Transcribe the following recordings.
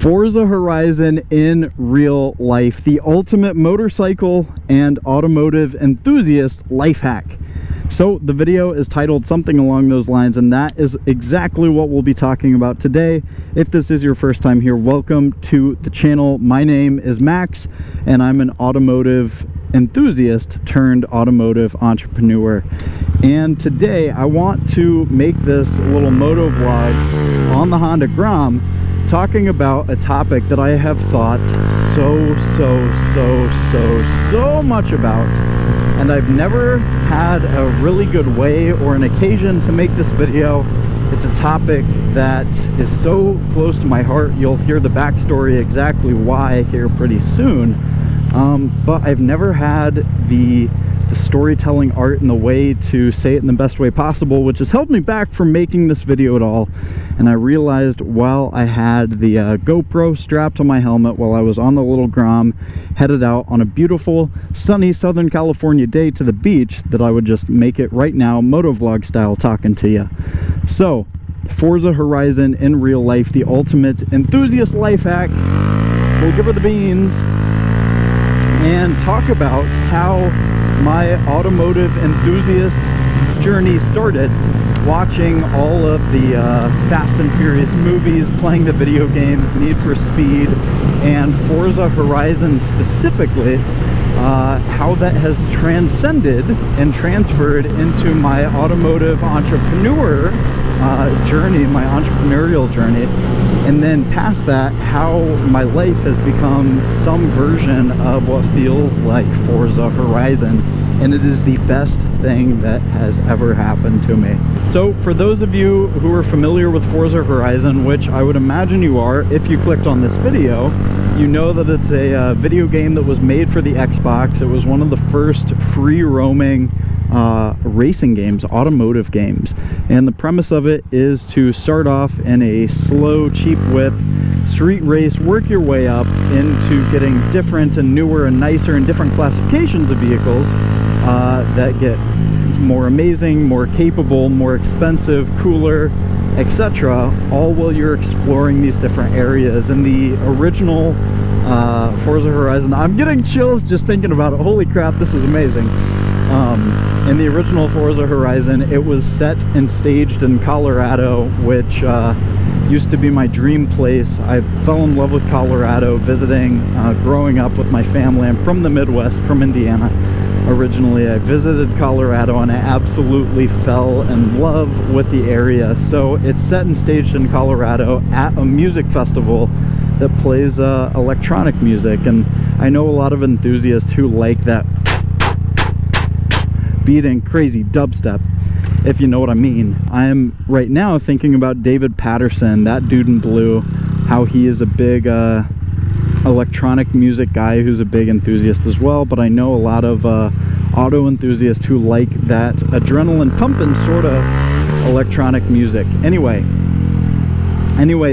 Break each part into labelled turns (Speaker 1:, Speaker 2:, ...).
Speaker 1: Forza Horizon in real life, the ultimate motorcycle and automotive enthusiast life hack. So the video is titled something along those lines, and that is exactly what we'll be talking about today. If this is your first time here, welcome to the channel. My name is Max, and I'm an automotive enthusiast turned automotive entrepreneur. And today I want to make this little moto vlog on the Honda Grom, talking about a topic that I have thought so much about, and I've never had a really good way or an occasion to make this video. It's a topic that is so close to my heart. You'll hear the backstory exactly why here pretty soon, but I've never had the storytelling art and the way to say it in the best way possible, which has held me back from making this video at all. And I realized while I had the GoPro strapped to my helmet while I was on the little Grom, headed out on a beautiful sunny Southern California day to the beach, that I would just make it right now motovlog style talking to you. So Forza Horizon in real life, the ultimate enthusiast life hack. We'll give her the beans and talk about how my automotive enthusiast journey started, watching all of the Fast and Furious movies, playing the video games, Need for Speed, and Forza Horizon specifically, how that has transcended and transferred into my automotive entrepreneur journey, my entrepreneurial journey. And then past that, how my life has become some version of what feels like Forza Horizon. And it is the best thing that has ever happened to me. So for those of you who are familiar with Forza Horizon, which I would imagine you are if you clicked on this video, you know that it's a video game that was made for the Xbox. It was one of the first free roaming racing games, automotive games. And the premise of it is to start off in a slow, cheap whip, street race, work your way up into getting different and newer and nicer and different classifications of vehicles that get more amazing, more capable, more expensive, cooler, etc., all while you're exploring these different areas. In the original Forza Horizon, I'm getting chills just thinking about it. Holy crap, this is amazing. In the original Forza Horizon, it was set and staged in Colorado, which used to be my dream place. I fell in love with Colorado visiting, growing up with my family. I'm from the Midwest, from Indiana. Originally, I visited Colorado and I absolutely fell in love with the area. So it's set and staged in Colorado at a music festival that plays electronic music. And I know a lot of enthusiasts who like that beating crazy dubstep, if you know what I mean. I am right now thinking about David Patterson, that dude in blue, how he is a big electronic music guy who's a big enthusiast as well. But I know a lot of auto enthusiasts who like that adrenaline pumping sort of electronic music. Anyway,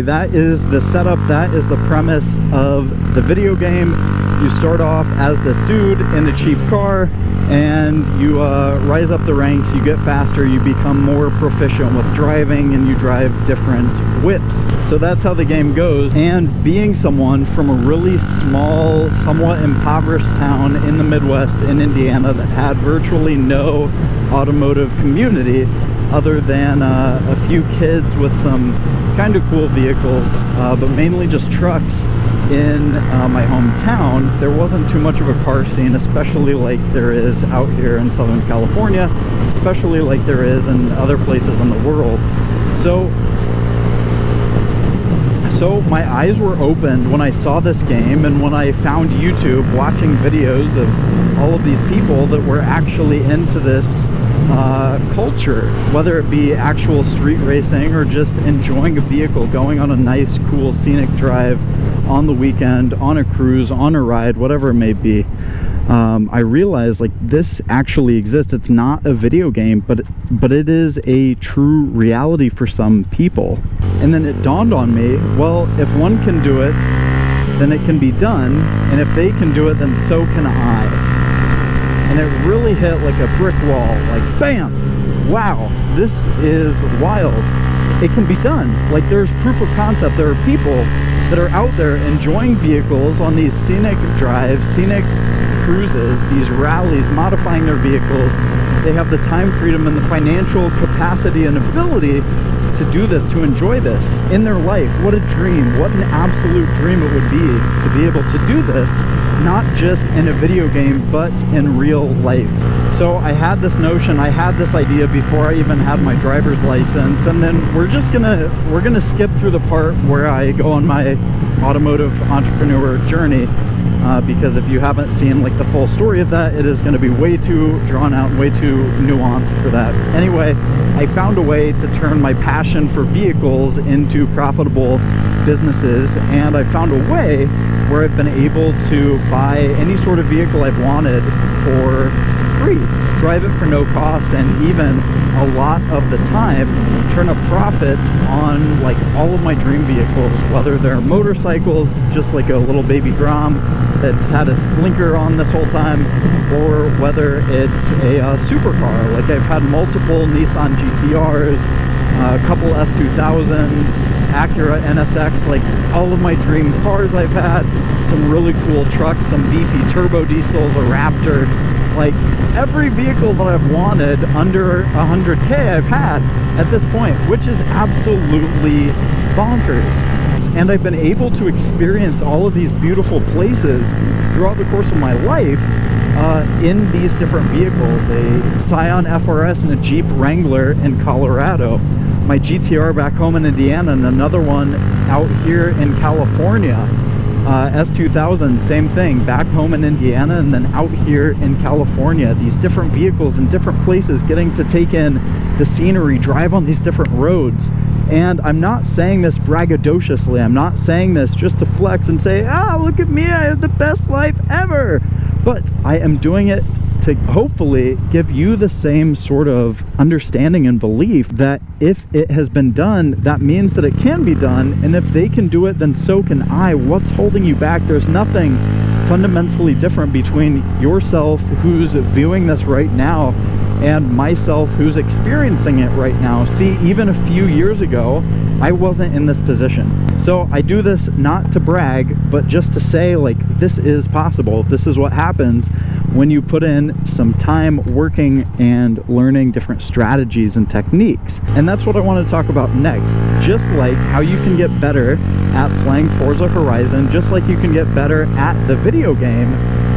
Speaker 1: that is the setup, that is the premise of the video game. You start off as this dude in a cheap car, and you rise up the ranks, you get faster, you become more proficient with driving, and you drive different whips. So that's how the game goes. And being someone from a really small, somewhat impoverished town in the Midwest in Indiana that had virtually no automotive community other than a few kids with some kind of cool vehicles, but mainly just trucks in my hometown, there wasn't too much of a car scene, especially like there is out here in Southern California, especially like there is in other places in the world. So my eyes were opened when I saw this game, and when I found YouTube, watching videos of all of these people that were actually into this culture, whether it be actual street racing or just enjoying a vehicle, going on a nice, cool, scenic drive on the weekend, on a cruise, on a ride, whatever it may be. I realized like this actually exists. It's not a video game, but it is a true reality for some people. And then it dawned on me, well, if one can do it, then it can be done, and if they can do it, then so can I. And it really hit like a brick wall, like bam, wow, this is wild. It can be done. Like, there's proof of concept. There are people that are out there enjoying vehicles on these scenic drives, scenic cruises, these rallies, modifying their vehicles. They have the time freedom and the financial capacity and ability to do this, to enjoy this in their life. What a dream, what an absolute dream it would be able to do this, not just in a video game, but in real life. So I had this notion, I had this idea before I even had my driver's license, and then we're gonna skip through the part where I go on my automotive entrepreneur journey, because if you haven't seen like the full story of that, it is going to be way too drawn out, way too nuanced for that. Anyway, I found a way to turn my passion for vehicles into profitable businesses, and I found a way where I've been able to buy any sort of vehicle I've wanted for free, drive it for no cost, and even a lot of the time turn a profit on like all of my dream vehicles, whether they're motorcycles, just like a little baby Grom that's had its blinker on this whole time, or whether it's a supercar. Like I've had multiple Nissan GTRs, a couple S2000s, Acura NSX, like all of my dream cars I've had, some really cool trucks, some beefy turbo diesels, a Raptor. Like every vehicle that I've wanted under 100K I've had at this point, which is absolutely bonkers. And I've been able to experience all of these beautiful places throughout the course of my life in these different vehicles. A Scion FRS and a Jeep Wrangler in Colorado, my GTR back home in Indiana, and another one out here in California. S2000, same thing, back home in Indiana and then out here in California. These different vehicles in different places, getting to take in the scenery, drive on these different roads. And I'm not saying this braggadociously, I'm not saying this just to flex and say, look at me, I have the best life ever. But I am doing it to hopefully give you the same sort of understanding and belief that if it has been done, that means that it can be done, and if they can do it, then so can I. What's holding you back? There's nothing fundamentally different between yourself who's viewing this right now and myself who's experiencing it right now. See, even a few years ago, I wasn't in this position. So I do this not to brag, but just to say, like, this is possible. This is what happens when you put in some time working and learning different strategies and techniques. And that's what I want to talk about next. Just like how you can get better at playing Forza Horizon, just like you can get better at the video game,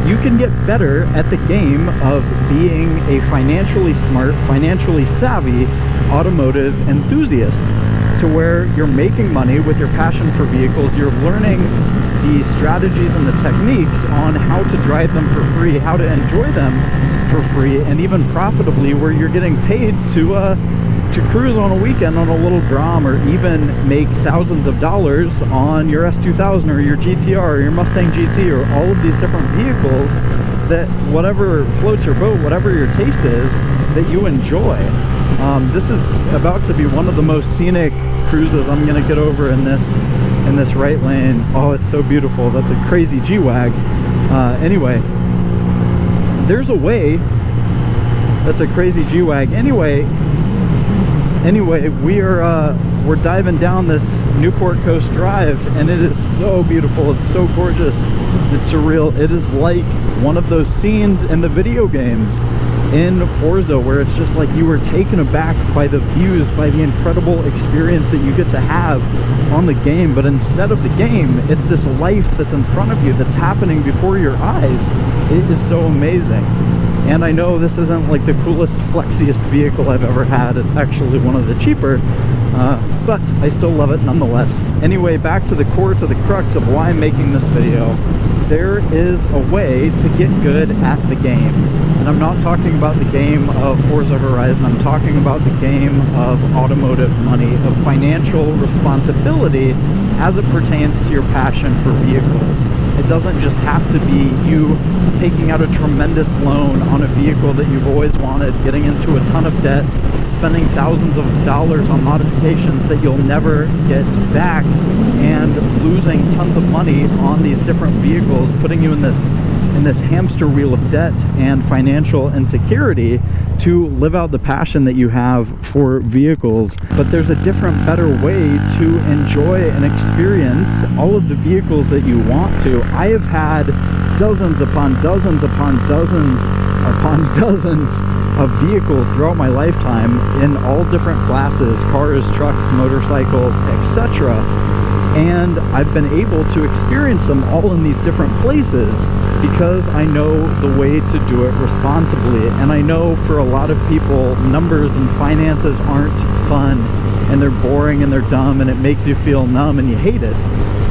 Speaker 1: you can get better at the game of being a financially smart, financially savvy automotive enthusiast, to where you're making money with your passion for vehicles. You're learning the strategies and the techniques on how to drive them for free, how to enjoy them for free, and even profitably, where you're getting paid to cruise on a weekend on a little Grom, or even make thousands of dollars on your S2000 or your GTR or your Mustang GT, or all of these different vehicles that, whatever floats your boat, whatever your taste is, that you enjoy. This is about to be one of the most scenic cruises I'm gonna get over in this right lane. Oh, it's so beautiful. That's a crazy G-Wag. Anyway, there's a way. That's a crazy G-Wag. Anyway, we're diving down this Newport Coast Drive, and it is so beautiful. It's so gorgeous. It's surreal. It is like one of those scenes in the video games in Forza, where it's just like you were taken aback by the views, by the incredible experience that you get to have on the game. But instead of the game, it's this life that's in front of you, that's happening before your eyes. It is so amazing. And I know this isn't like the coolest, flexiest vehicle I've ever had. It's actually one of the cheaper, but I still love it nonetheless. Anyway, back to the core, to the crux of why I'm making this video. There is a way to get good at the game. And I'm not talking about the game of Forza Horizon. I'm talking about the game of automotive money, of financial responsibility as it pertains to your passion for vehicles. It doesn't just have to be you taking out a tremendous loan on a vehicle that you've always wanted, getting into a ton of debt, spending thousands of dollars on modifications that you'll never get back, and losing tons of money on these different vehicles, putting you in this in this hamster wheel of debt and financial insecurity to live out the passion that you have for vehicles. But there's a different, better way to enjoy and experience all of the vehicles that you want to. I have had dozens upon dozens upon dozens upon dozens of vehicles throughout my lifetime in all different classes, cars, trucks, motorcycles, etc. And I've been able to experience them all in these different places because I know the way to do it responsibly. And I know for a lot of people, numbers and finances aren't fun, and they're boring and they're dumb, and it makes you feel numb and you hate it.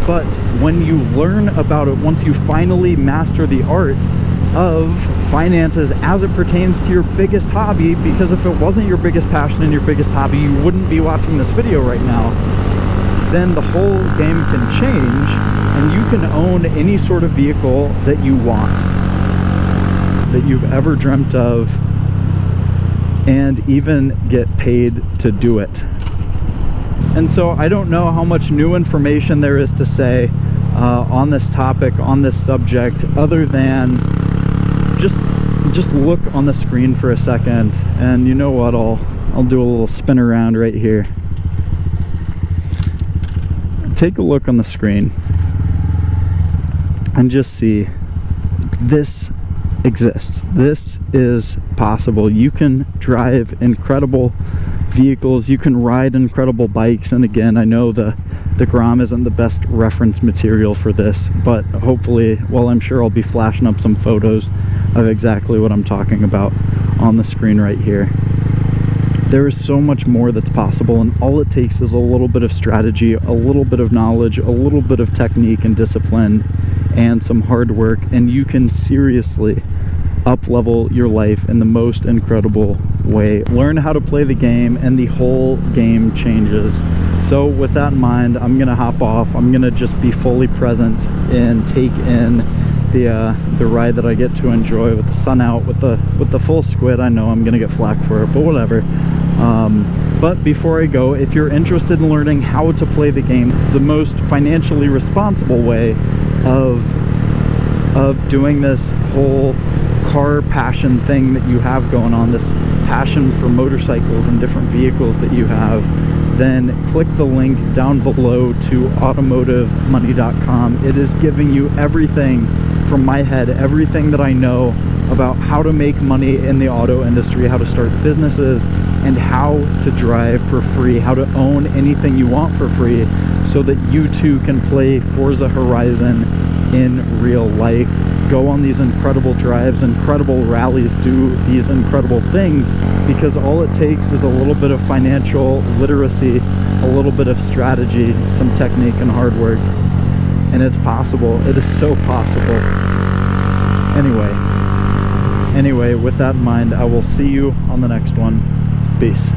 Speaker 1: But when you learn about it, once you finally master the art of finances as it pertains to your biggest hobby, because if it wasn't your biggest passion and your biggest hobby, you wouldn't be watching this video right now, then the whole game can change and you can own any sort of vehicle that you want, that you've ever dreamt of, and even get paid to do it. And so I don't know how much new information there is to say on this topic, on this subject, other than just look on the screen for a second. And you know what, I'll do a little spin around right here. Take a look on the screen and just see this exists. This is possible. You can drive incredible vehicles, you can ride incredible bikes. And again, I know the Grom isn't the best reference material for this, but hopefully, well, I'm sure I'll be flashing up some photos of exactly what I'm talking about on the screen right here. There is so much more that's possible, and all it takes is a little bit of strategy, a little bit of knowledge, a little bit of technique and discipline, and some hard work, and you can seriously up-level your life in the most incredible way. Learn how to play the game, and the whole game changes. So with that in mind, I'm gonna hop off. I'm gonna just be fully present and take in the ride that I get to enjoy with the sun out, with the full squid. I know I'm gonna get flack for it, but whatever. But before I go, if you're interested in learning how to play the game the most financially responsible way of doing this whole car passion thing that you have going on, this passion for motorcycles and different vehicles that you have, then click the link down below to automotivemoney.com. It is giving you everything from my head, everything that I know about how to make money in the auto industry, how to start businesses, and how to drive for free, how to own anything you want for free, so that you too can play Forza Horizon in real life. Go on these incredible drives, incredible rallies, do these incredible things, because all it takes is a little bit of financial literacy, a little bit of strategy, some technique and hard work, and it's possible. It is so possible. Anyway, with that in mind, I will see you on the next one. Peace.